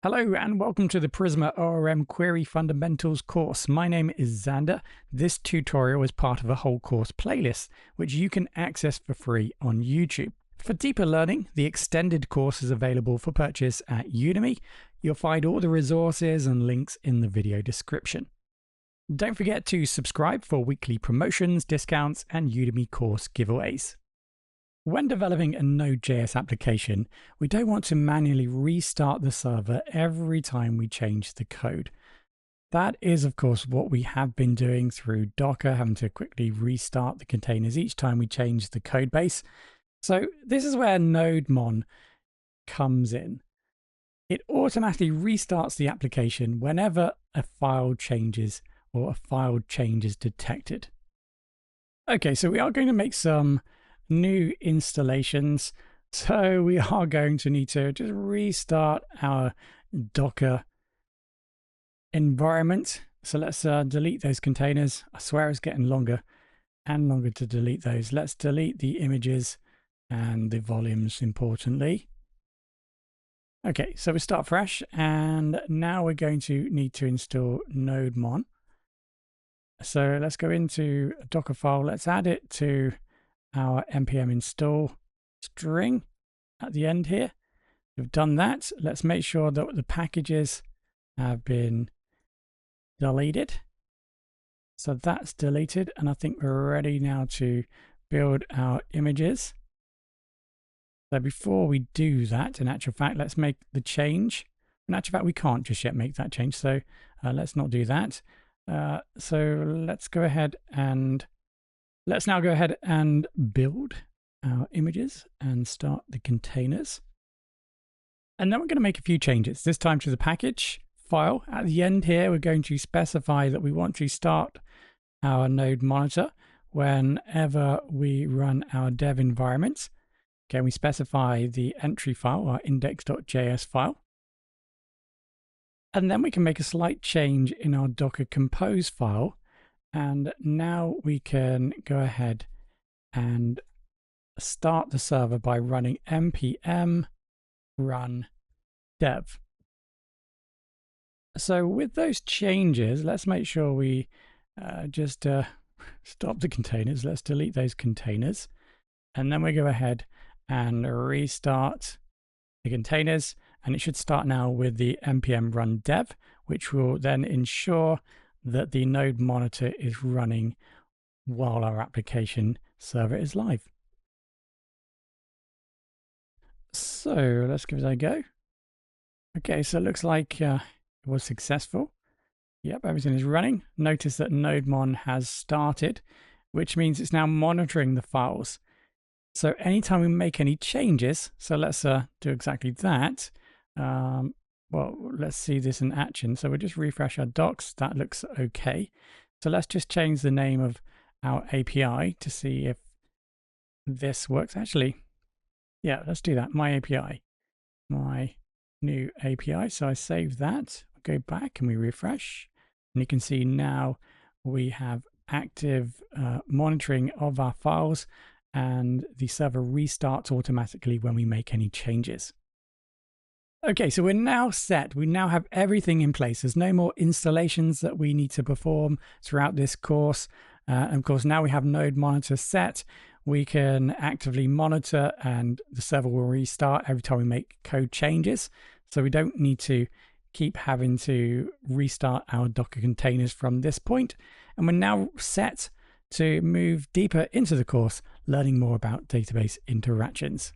Hello and welcome to the Prisma ORM Query Fundamentals course. My name is Xander. This tutorial is part of a whole course playlist, which you can access for free on YouTube. For deeper learning, the extended course is available for purchase at Udemy. You'll find all the resources and links in the video description. Don't forget to subscribe for weekly promotions, discounts, and Udemy course giveaways. When developing a Node.js application, we don't want to manually restart the server every time we change the code. That is, of course, what we have been doing through Docker, having to quickly restart the containers each time we change the code base. So this is where NodeMon comes in. It automatically restarts the application whenever a file changes or a file change is detected. Okay, so we are going to make some new installations. So we are going to need to just restart our Docker environment. So let's delete those containers. I swear it's getting longer and longer to delete those. Let's delete the images and the volumes, importantly. Okay, so we start fresh, and now we're going to need to install NodeMon. So let's go into a Docker file. Let's add it to our npm install string at the end here. We've done that. Let's make sure that the packages have been deleted. So that's deleted, and I think we're ready now to build our images. So before we do that, in actual fact, let's make the change. In actual fact, we can't just yet make that change, so let's not do that. So let's go ahead and let's now go ahead and build our images and start the containers. And then we're going to make a few changes, this time to the package file. At the end here, we're going to specify that we want to start our node monitor whenever we run our dev environment. Okay, we specify the entry file, our index.js file. And then we can make a slight change in our Docker compose file. And now we can go ahead and start the server by running npm run dev. So with those changes, let's make sure we just stop the containers. Let's delete those containers. And then we go ahead and restart the containers. And it should start now with the npm run dev, which will then ensure that the node monitor is running while our application server is live. So let's give it a go. Okay, so it looks like it was successful. Yep, everything is running. Notice that NodeMon has started, which means it's now monitoring the files. So anytime we make any changes, so let's do exactly that. Well, let's see this in action. So we'll just refresh our docs. That looks okay. So let's just change the name of our API to see if this works. Actually, yeah, let's do that. My API, my new API. So I save that. Go back and we refresh. And you can see now we have active monitoring of our files, and the server restarts automatically when we make any changes. Okay, so we're now set. We now have everything in place. There's no more installations that we need to perform throughout this course. And of course, now we have node monitor set. We can actively monitor, and the server will restart every time we make code changes. So we don't need to keep having to restart our Docker containers from this point. And we're now set to move deeper into the course, learning more about database interactions.